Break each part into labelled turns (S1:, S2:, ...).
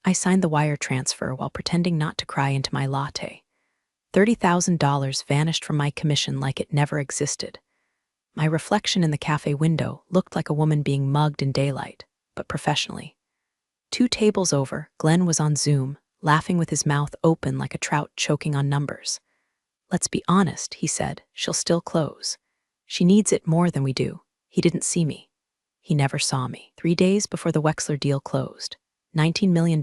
S1: I signed the wire transfer while pretending not to cry into my latte. $30,000 vanished from my commission like it never existed. My reflection in the cafe window looked like a woman being mugged in daylight, but professionally. 2 tables over, Glenn was on Zoom, laughing with his mouth open like a trout choking on numbers. "Let's be honest," he said, "she'll still close. She needs it more than we do." He didn't see me. He never saw me. 3 days before the Wexler deal closed, $19 million,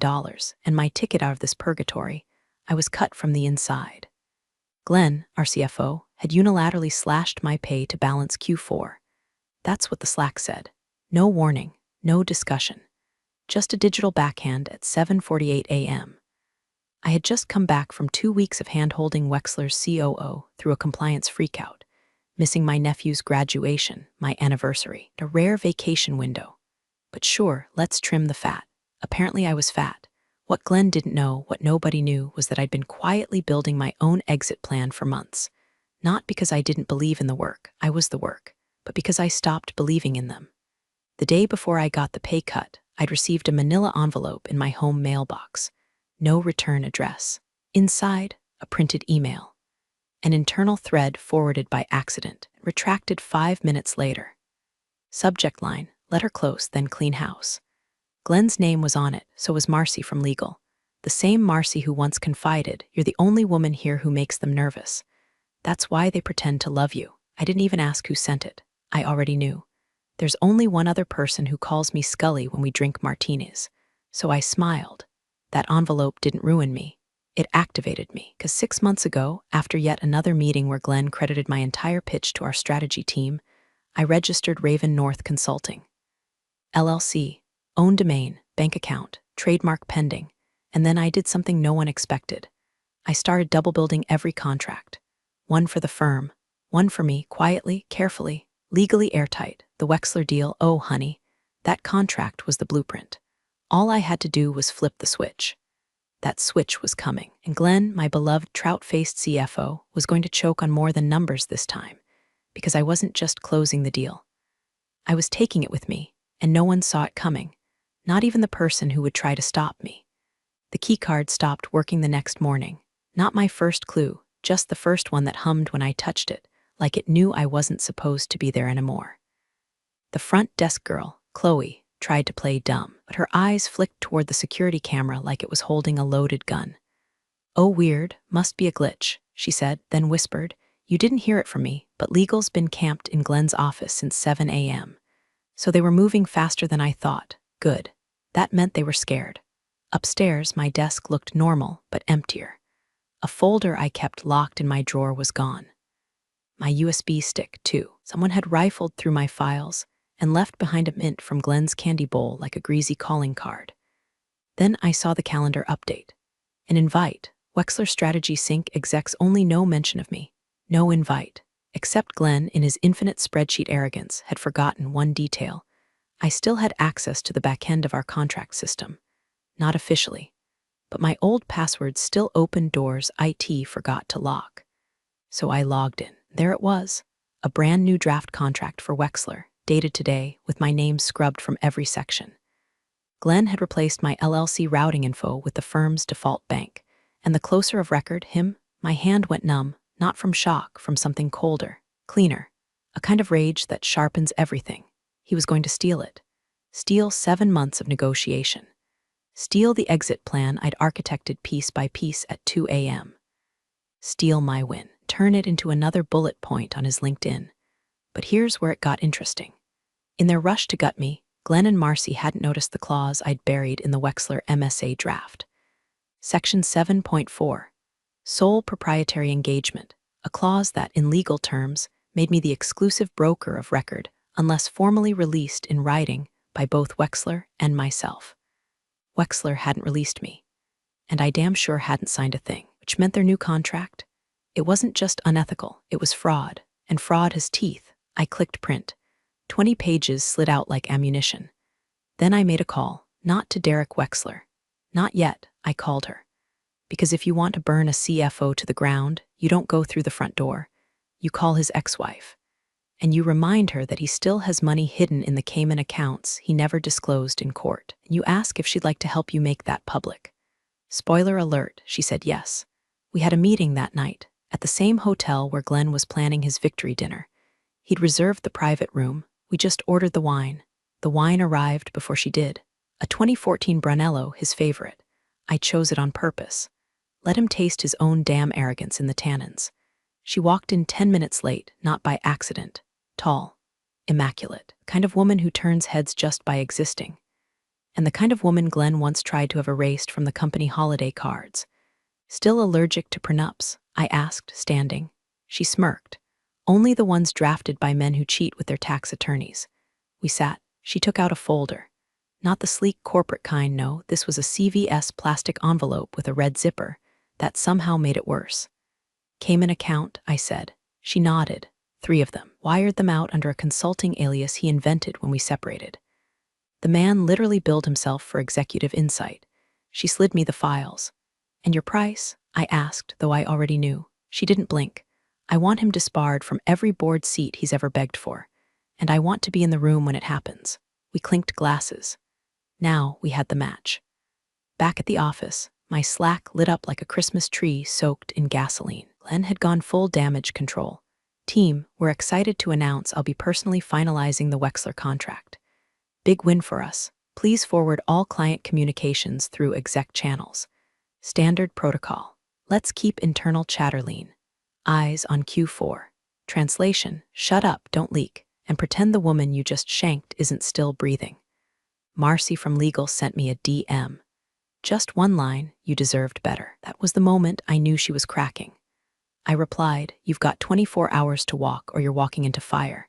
S1: and my ticket out of this purgatory, I was cut from the inside. Glenn, our CFO, had unilaterally slashed my pay to balance Q4. That's what the Slack said. No warning, no discussion. Just a digital backhand at 7:48 a.m. I had just come back from 2 weeks of hand-holding Wexler's COO through a compliance freakout, missing my nephew's graduation, my anniversary, a rare vacation window. But sure, let's trim the fat. Apparently I was fat. What Glenn didn't know, what nobody knew, was that I'd been quietly building my own exit plan for months. Not because I didn't believe in the work, I was the work, but because I stopped believing in them. The day before I got the pay cut, I'd received a manila envelope in my home mailbox. No return address. Inside, a printed email. An internal thread forwarded by accident, retracted 5 minutes later. Subject line, letter close, then clean house. Glenn's name was on it, so was Marcy from legal. The same Marcy who once confided, "You're the only woman here who makes them nervous. That's why they pretend to love you." I didn't even ask who sent it. I already knew. There's only one other person who calls me Scully when we drink martinis. So I smiled. That envelope didn't ruin me. It activated me, because 6 months ago, after yet another meeting where Glenn credited my entire pitch to our strategy team, I registered Raven North Consulting. LLC, own domain, bank account, trademark pending, and then I did something no one expected. I started double building every contract. One for the firm, one for me, quietly, carefully, legally airtight. The Wexler deal, oh honey, that contract was the blueprint. All I had to do was flip the switch. That switch was coming, and Glenn, my beloved trout-faced CFO, was going to choke on more than numbers this time, because I wasn't just closing the deal. I was taking it with me, and no one saw it coming, not even the person who would try to stop me. The keycard stopped working the next morning. Not my first clue, just the first one that hummed when I touched it, like it knew I wasn't supposed to be there anymore. The front desk girl, Chloe, tried to play dumb, but her eyes flicked toward the security camera like it was holding a loaded gun. "Oh, weird, must be a glitch," she said, then whispered, "You didn't hear it from me, but legal's been camped in Glenn's office since 7 a.m. So they were moving faster than I thought. Good. That meant they were scared." Upstairs, my desk looked normal, but emptier. A folder I kept locked in my drawer was gone. My USB stick, too. Someone had rifled through my files and left behind a mint from Glenn's candy bowl like a greasy calling card. Then I saw the calendar update. An invite. Wexler Strategy Sync execs only, no mention of me. No invite. Except Glenn, in his infinite spreadsheet arrogance, had forgotten one detail. I still had access to the back end of our contract system. Not officially. But my old passwords still opened doors IT forgot to lock. So I logged in. There it was. A brand new draft contract for Wexler, dated today, with my name scrubbed from every section. Glenn had replaced my LLC routing info with the firm's default bank, and the closer of record, him, my hand went numb, not from shock, from something colder, cleaner, a kind of rage that sharpens everything. He was going to steal it. Steal 7 months of negotiation. Steal the exit plan I'd architected piece by piece at 2 a.m. Steal my win. Turn it into another bullet point on his LinkedIn. But here's where it got interesting. In their rush to gut me, Glenn and Marcy hadn't noticed the clause I'd buried in the Wexler MSA draft. Section 7.4, Sole Proprietary Engagement, a clause that, in legal terms, made me the exclusive broker of record unless formally released in writing by both Wexler and myself. Wexler hadn't released me, and I damn sure hadn't signed a thing, which meant their new contract. It wasn't just unethical, it was fraud, and fraud has teeth. I clicked print. 20 pages slid out like ammunition. Then I made a call, not to Derek Wexler. Not yet, I called her. Because if you want to burn a CFO to the ground, you don't go through the front door. You call his ex-wife. And you remind her that he still has money hidden in the Cayman accounts he never disclosed in court. You ask if she'd like to help you make that public. Spoiler alert, she said yes. We had a meeting that night, at the same hotel where Glenn was planning his victory dinner. He'd reserved the private room. We just ordered the wine. The wine arrived before she did. A 2014 Brunello, his favorite. I chose it on purpose. Let him taste his own damn arrogance in the tannins. She walked in 10 minutes late, not by accident. Tall, immaculate, kind of woman who turns heads just by existing. And the kind of woman Glenn once tried to have erased from the company holiday cards. Still allergic to prenups? I asked, standing. She smirked. Only the ones drafted by men who cheat with their tax attorneys. We sat. She took out a folder. Not the sleek corporate kind, no, this was a CVS plastic envelope with a red zipper. That somehow made it worse. Cayman account, I said. She nodded. 3 of them. Wired them out under a consulting alias he invented when we separated. The man literally billed himself for executive insight. She slid me the files. And your price? I asked, though I already knew. She didn't blink. I want him disbarred from every board seat he's ever begged for. And I want to be in the room when it happens. We clinked glasses. Now we had the match. Back at the office, my Slack lit up like a Christmas tree soaked in gasoline. Glenn had gone full damage control. Team, we're excited to announce I'll be personally finalizing the Wexler contract. Big win for us. Please forward all client communications through exec channels. Standard protocol. Let's keep internal chatter lean. Eyes on Q4. Translation, shut up, don't leak, and pretend the woman you just shanked isn't still breathing. Marcy from legal sent me a DM. Just one line, you deserved better. That was the moment I knew she was cracking. I replied, you've got 24 hours to walk or you're walking into fire,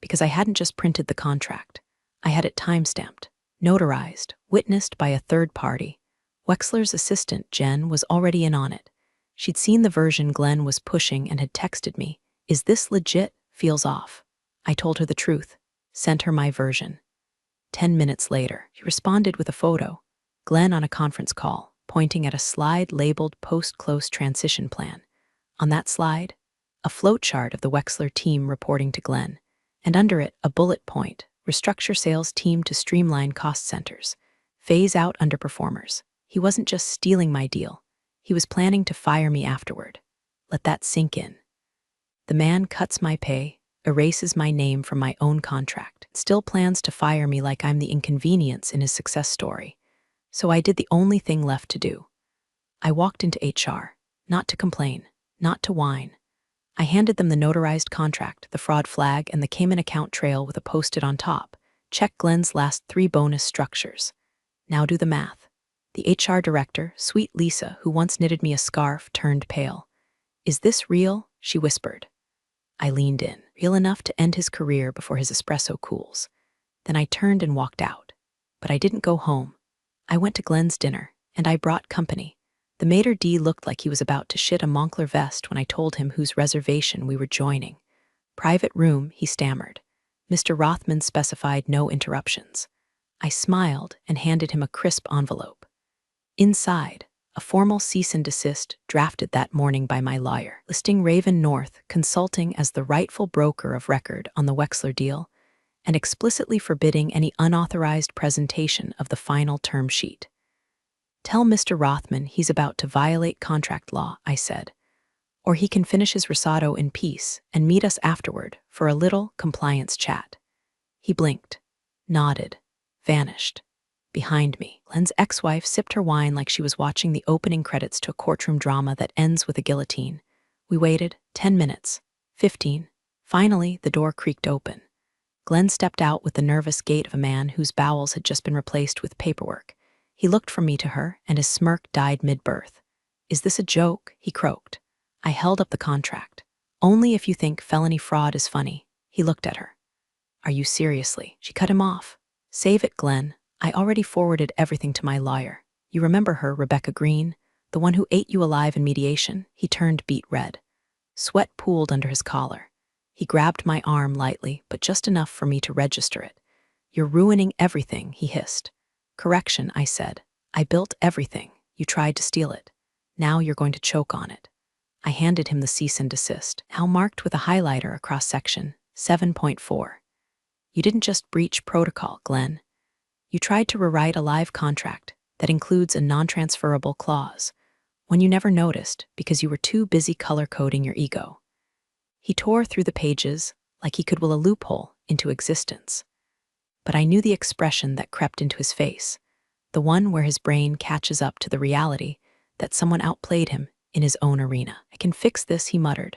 S1: because I hadn't just printed the contract. I had it timestamped, notarized, witnessed by a third party. Wexler's assistant, Jen, was already in on it. She'd seen the version Glenn was pushing and had texted me, is this legit? Feels off. I told her the truth, sent her my version. 10 minutes later, she responded with a photo. Glenn on a conference call, pointing at a slide labeled Post-Close Transition Plan. On that slide, a flowchart of the Wexler team reporting to Glenn, and under it, a bullet point, restructure sales team to streamline cost centers, phase out underperformers. He wasn't just stealing my deal. He was planning to fire me afterward. Let that sink in. The man cuts my pay, erases my name from my own contract, still plans to fire me like I'm the inconvenience in his success story. So I did the only thing left to do. I walked into HR, not to complain, not to whine. I handed them the notarized contract, the fraud flag, and the Cayman account trail with a post-it on top. Check Glenn's last 3 bonus structures. Now do the math. The HR director, sweet Lisa, who once knitted me a scarf, turned pale. Is this real? She whispered. I leaned in, real enough to end his career before his espresso cools. Then I turned and walked out. But I didn't go home. I went to Glenn's dinner, and I brought company. The maitre d' looked like he was about to shit a Moncler vest when I told him whose reservation we were joining. Private room, he stammered. Mr. Rothman specified no interruptions. I smiled and handed him a crisp envelope. Inside, a formal cease and desist drafted that morning by my lawyer, listing Raven North Consulting as the rightful broker of record on the Wexler deal, and explicitly forbidding any unauthorized presentation of the final term sheet. Tell Mr. Rothman he's about to violate contract law, I said, or he can finish his risotto in peace and meet us afterward for a little compliance chat. He blinked, nodded, vanished. Behind me, Glenn's ex-wife sipped her wine like she was watching the opening credits to a courtroom drama that ends with a guillotine. We waited 10 minutes, 15. Finally, the door creaked open. Glenn stepped out with the nervous gait of a man whose bowels had just been replaced with paperwork. He looked from me to her, and his smirk died mid-birth. Is this a joke? He croaked. I held up the contract. Only if you think felony fraud is funny. He looked at her. Are you seriously? She cut him off. Save it, Glenn. I already forwarded everything to my lawyer. You remember her, Rebecca Green, the one who ate you alive in mediation? He turned beet red. Sweat pooled under his collar. He grabbed my arm lightly, but just enough for me to register it. You're ruining everything, he hissed. Correction, I said. I built everything. You tried to steal it. Now you're going to choke on it. I handed him the cease and desist, now marked with a highlighter across section, 7.4. You didn't just breach protocol, Glenn. You tried to rewrite a live contract that includes a non-transferable clause, one you never noticed because you were too busy color-coding your ego. He tore through the pages like he could will a loophole into existence. But I knew the expression that crept into his face, the one where his brain catches up to the reality that someone outplayed him in his own arena. I can fix this, he muttered.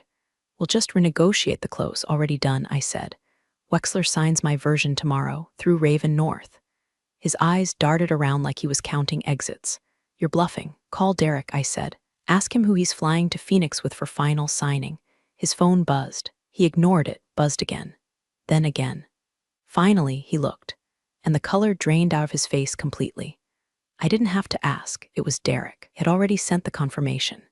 S1: We'll just renegotiate the close already done, I said. Wexler signs my version tomorrow through Raven North. His eyes darted around like he was counting exits. You're bluffing. Call Derek, I said. Ask him who he's flying to Phoenix with for final signing. His phone buzzed. He ignored it, buzzed again. Then again. Finally, he looked, and the color drained out of his face completely. I didn't have to ask. It was Derek. He had already sent the confirmation.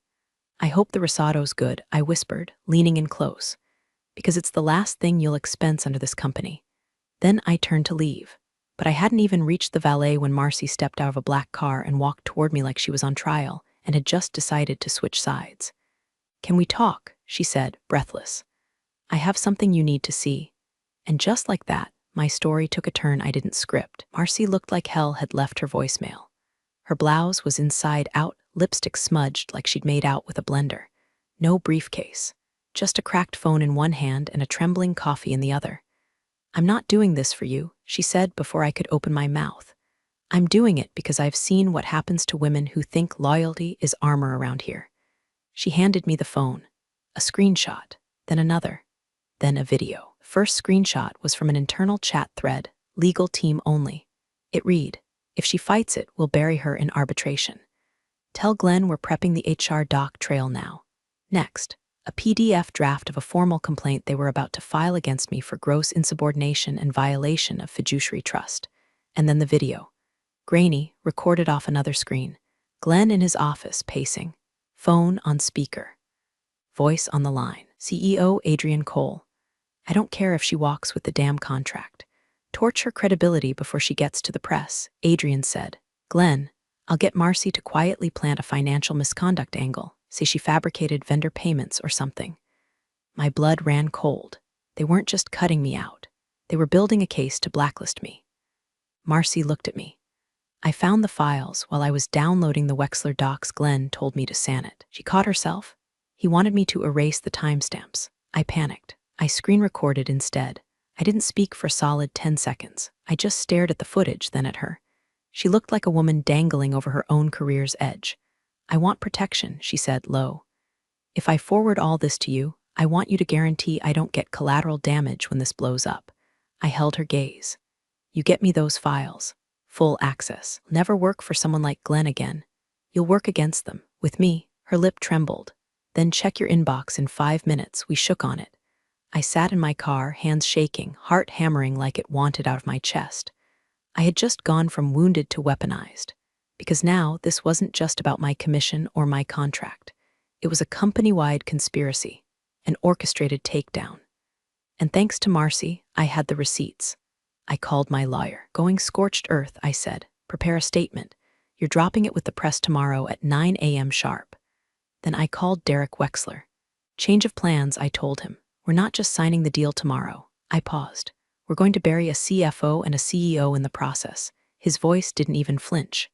S1: I hope the risotto's good, I whispered, leaning in close, because it's the last thing you'll expense under this company. Then I turned to leave, but I hadn't even reached the valet when Marcy stepped out of a black car and walked toward me like she was on trial and had just decided to switch sides. Can we talk? She said, breathless. I have something you need to see. And just like that, my story took a turn I didn't script. Marcy looked like hell had left her voicemail. Her blouse was inside out, lipstick smudged like she'd made out with a blender. No briefcase, just a cracked phone in one hand and a trembling coffee in the other. I'm not doing this for you, she said before I could open my mouth. I'm doing it because I've seen what happens to women who think loyalty is armor around here. She handed me the phone, a screenshot, then another, then a video. First screenshot was from an internal chat thread, legal team only. It read, if she fights it, we'll bury her in arbitration. Tell Glenn we're prepping the HR doc trail now. Next, a PDF draft of a formal complaint they were about to file against me for gross insubordination and violation of fiduciary trust. And then the video. Grainy, recorded off another screen. Glenn in his office, pacing. Phone on speaker. Voice on the line. CEO Adrian Cole. I don't care if she walks with the damn contract. Torch her credibility before she gets to the press, Adrian said. Glenn, I'll get Marcy to quietly plant a financial misconduct angle, say she fabricated vendor payments or something. My blood ran cold. They weren't just cutting me out. They were building a case to blacklist me. Marcy looked at me. I found the files while I was downloading the Wexler docs. Glenn told me to san it. She caught herself. He wanted me to erase the timestamps. I panicked. I screen recorded instead. I didn't speak for a solid 10 seconds. I just stared at the footage, then at her. She looked like a woman dangling over her own career's edge. I want protection, she said, low. If I forward all this to you, I want you to guarantee I don't get collateral damage when this blows up. I held her gaze. You get me those files. Full access. Never work for someone like Glenn again. You'll work against them. With me, her lip trembled. Then check your inbox in 5 minutes. We shook on it. I sat in my car, hands shaking, heart hammering like it wanted out of my chest. I had just gone from wounded to weaponized, because now this wasn't just about my commission or my contract. It was a company-wide conspiracy, an orchestrated takedown. And thanks to Marcy, I had the receipts. I called my lawyer. Going scorched earth, I said. Prepare a statement. You're dropping it with the press tomorrow at 9 a.m. sharp. Then I called Derek Wexler. Change of plans, I told him. We're not just signing the deal tomorrow. I paused. We're going to bury a CFO and a CEO in the process. His voice didn't even flinch.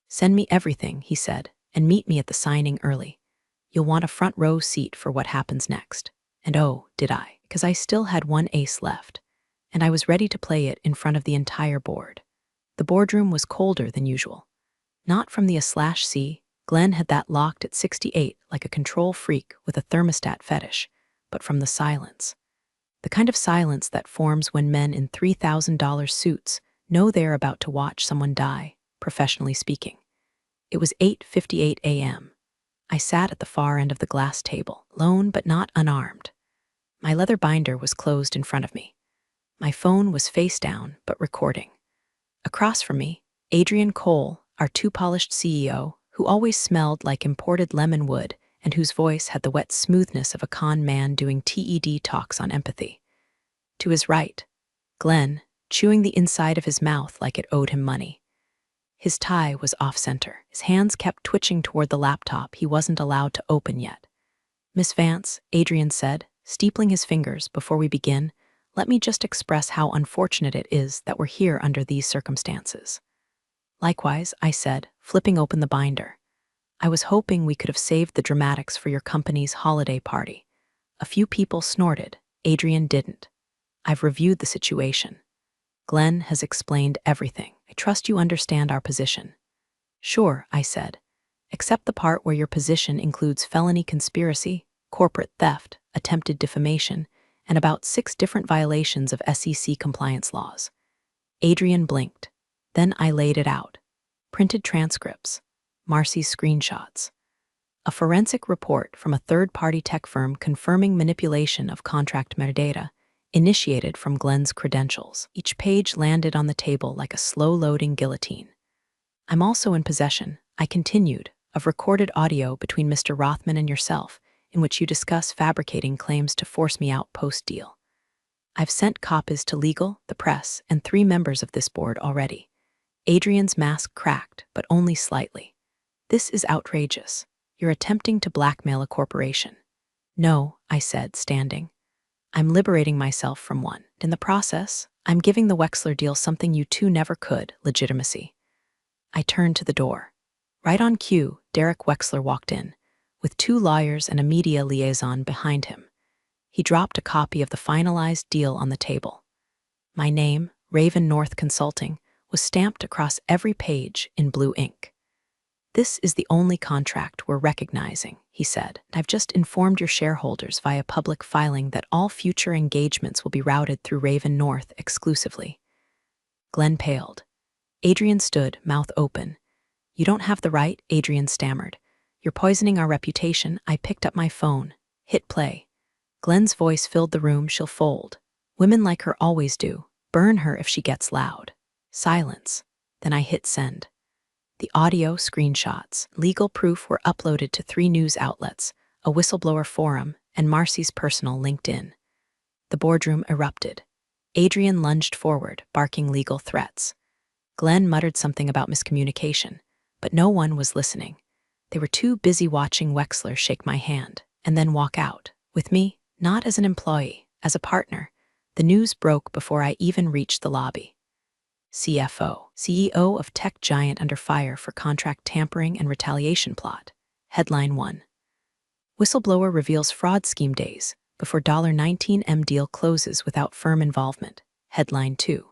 S1: Send me everything, he said, and meet me at the signing early. You'll want a front row seat for what happens next. And oh, did I, because I still had one ace left. And I was ready to play it in front of the entire board. The boardroom was colder than usual. Not from the A/C, Glenn had that locked at 68 like a control freak with a thermostat fetish, but from the silence. The kind of silence that forms when men in $3,000 suits know they're about to watch someone die, professionally speaking. It was 8:58 a.m. I sat at the far end of the glass table, lone but not unarmed. My leather binder was closed in front of me. My phone was face down, but recording. Across from me, Adrian Cole, our too-polished CEO, who always smelled like imported lemon wood and whose voice had the wet smoothness of a con man doing TED talks on empathy. To his right, Glenn, chewing the inside of his mouth like it owed him money. His tie was off-center. His hands kept twitching toward the laptop he wasn't allowed to open yet. Miss Vance, Adrian said, steepling his fingers before we begin, Let me just express how unfortunate it is that we're here under these circumstances. Likewise, I said, flipping open the binder. I was hoping we could have saved the dramatics for your company's holiday party. A few people snorted. Adrian didn't. I've reviewed the situation. Glenn has explained everything. I trust you understand our position. Sure, I said, except the part where your position includes felony conspiracy, corporate theft, attempted defamation, and about 6 different violations of SEC compliance laws. Adrian blinked. Then I laid it out. Printed transcripts, Marcy's screenshots, a forensic report from a third-party tech firm confirming manipulation of contract metadata, initiated from Glenn's credentials. Each page landed on the table like a slow-loading guillotine. I'm also in possession, I continued, of recorded audio between Mr. Rothman and yourself, in which you discuss fabricating claims to force me out post-deal. I've sent copies to legal, the press, and 3 members of this board already. Adrian's mask cracked, but only slightly. This is outrageous. You're attempting to blackmail a corporation. No, I said, standing. I'm liberating myself from one. In the process, I'm giving the Wexler deal something you two never could, legitimacy. I turned to the door. Right on cue, Derek Wexler walked in, with 2 lawyers and a media liaison behind him. He dropped a copy of the finalized deal on the table. My name, Raven North Consulting, was stamped across every page in blue ink. This is the only contract we're recognizing, he said. I've just informed your shareholders via public filing that all future engagements will be routed through Raven North exclusively. Glenn paled. Adrian stood, mouth open. You don't have the right, Adrian stammered. You're poisoning our reputation. I picked up my phone. Hit play. Glenn's voice filled the room. She'll fold. Women like her always do. Burn her if she gets loud. Silence. Then I hit send. The audio, screenshots, legal proof were uploaded to 3 news outlets, a whistleblower forum, and Marcy's personal LinkedIn. The boardroom erupted. Adrian lunged forward, barking legal threats. Glenn muttered something about miscommunication, but no one was listening. They were too busy watching Wexler shake my hand and then walk out, with me, not as an employee, as a partner. The news broke before I even reached the lobby. CFO, CEO of tech giant under fire for contract tampering and retaliation plot. Headline 1. Whistleblower reveals fraud scheme days before $19M deal closes without firm involvement. Headline 2.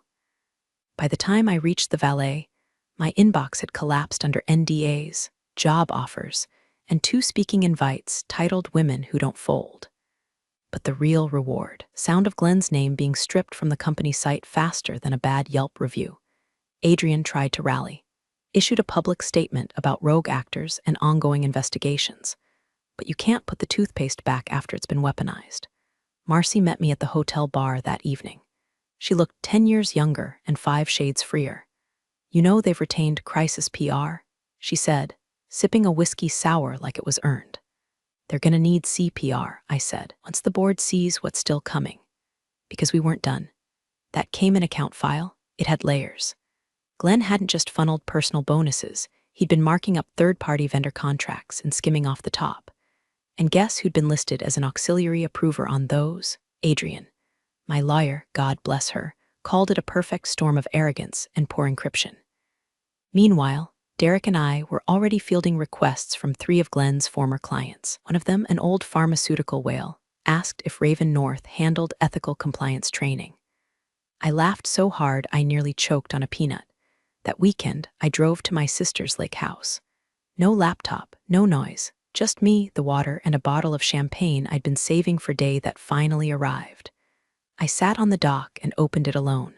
S1: By the time I reached the valet, my inbox had collapsed under NDAs, job offers, and 2 speaking invites titled Women Who Don't Fold. But the real reward, sound of Glenn's name being stripped from the company site faster than a bad Yelp review. Adrian tried to rally, issued a public statement about rogue actors and ongoing investigations. But you can't put the toothpaste back after it's been weaponized. Marcy met me at the hotel bar that evening. She looked 10 years younger and 5 shades freer. You know they've retained crisis PR, she said, sipping a whiskey sour like it was earned. They're gonna need CPR, I said, once the board sees what's still coming. Because we weren't done. That Cayman account file, it had layers. Glenn hadn't just funneled personal bonuses, he'd been marking up third-party vendor contracts and skimming off the top. And guess who'd been listed as an auxiliary approver on those? Adrian. My lawyer, God bless her, called it a perfect storm of arrogance and poor encryption. Meanwhile, Derek and I were already fielding requests from 3 of Glenn's former clients. One of them, an old pharmaceutical whale, asked if Raven North handled ethical compliance training. I laughed so hard I nearly choked on a peanut. That weekend, I drove to my sister's lake house. No laptop, no noise, just me, the water, and a bottle of champagne I'd been saving for day that finally arrived. I sat on the dock and opened it alone.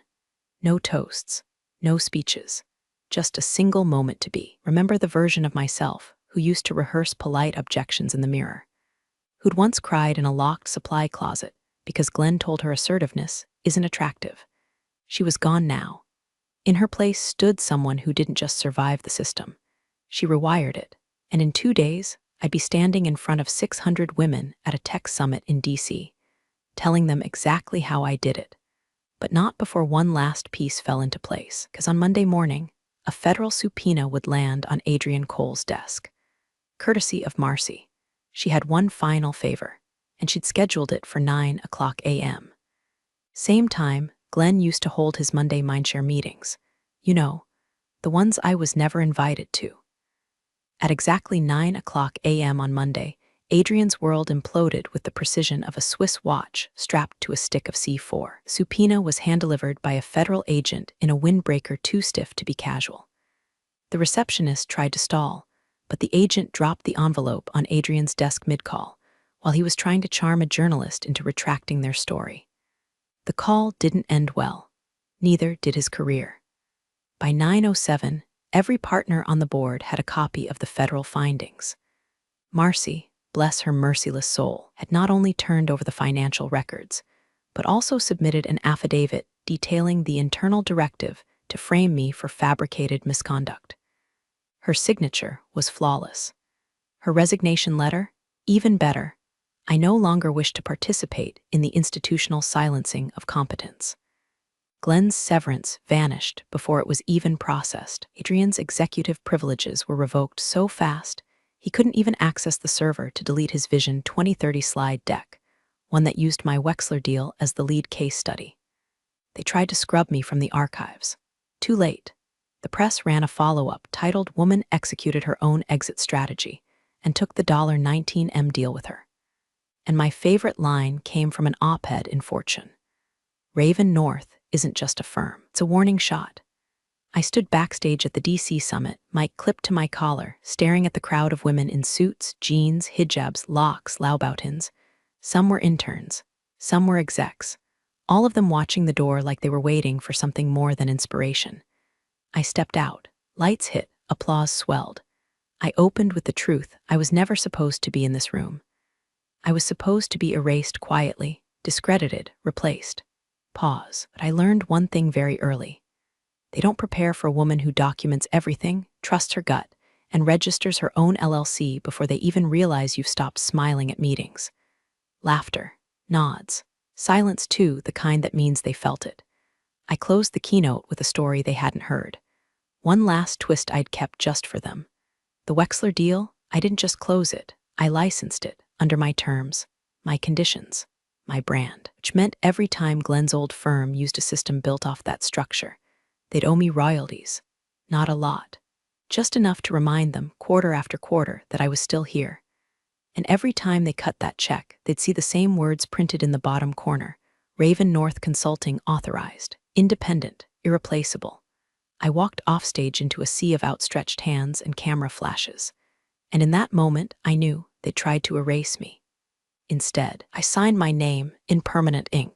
S1: No toasts, no speeches. Just a single moment to be. Remember the version of myself who used to rehearse polite objections in the mirror, who'd once cried in a locked supply closet because Glenn told her assertiveness isn't attractive. She was gone now. In her place stood someone who didn't just survive the system. She rewired it, and in 2 days, I'd be standing in front of 600 women at a tech summit in DC, telling them exactly how I did it. But not before one last piece fell into place, because on Monday morning, a federal subpoena would land on Adrian Cole's desk. Courtesy of Marcy. She had one final favor, and she'd scheduled it for 9 o'clock a.m. Same time, Glenn used to hold his Monday mindshare meetings. You know, the ones I was never invited to. At exactly 9 a.m. on Monday, Adrian's world imploded with the precision of a Swiss watch strapped to a stick of C4. Subpoena was hand-delivered by a federal agent in a windbreaker too stiff to be casual. The receptionist tried to stall, but the agent dropped the envelope on Adrian's desk mid-call, while he was trying to charm a journalist into retracting their story. The call didn't end well. Neither did his career. By 9:07, every partner on the board had a copy of the federal findings. Marcy, bless her merciless soul, had not only turned over the financial records, but also submitted an affidavit detailing the internal directive to frame me for fabricated misconduct. Her signature was flawless. Her resignation letter, even better. I no longer wish to participate in the institutional silencing of competence. Glenn's severance vanished before it was even processed. Adrian's executive privileges were revoked so fast, he couldn't even access the server to delete his Vision 2030 slide deck, one that used my Wexler deal as the lead case study. They tried to scrub me from the archives. Too late. The press ran a follow-up titled "Woman Executed Her Own Exit Strategy" and took the $19M deal with her. And my favorite line came from an op-ed in Fortune. Raven North isn't just a firm, it's a warning shot. I stood backstage at the DC summit, mic clipped to my collar, staring at the crowd of women in suits, jeans, hijabs, locks, laubautins. Some were interns, some were execs, all of them watching the door like they were waiting for something more than inspiration. I stepped out, lights hit, applause swelled. I opened with the truth: I was never supposed to be in this room. I was supposed to be erased quietly, discredited, replaced. Pause. But I learned one thing very early. They don't prepare for a woman who documents everything, trusts her gut, and registers her own LLC before they even realize you've stopped smiling at meetings. Laughter, nods, silence too, the kind that means they felt it. I closed the keynote with a story they hadn't heard. One last twist I'd kept just for them. The Wexler deal, I didn't just close it, I licensed it, under my terms, my conditions, my brand, which meant every time Glenn's old firm used a system built off that structure, they'd owe me royalties. Not a lot. Just enough to remind them, quarter after quarter, that I was still here. And every time they cut that check, they'd see the same words printed in the bottom corner: Raven North Consulting authorized, independent, irreplaceable. I walked offstage into a sea of outstretched hands and camera flashes. And in that moment, I knew they'd tried to erase me. Instead, I signed my name in permanent ink.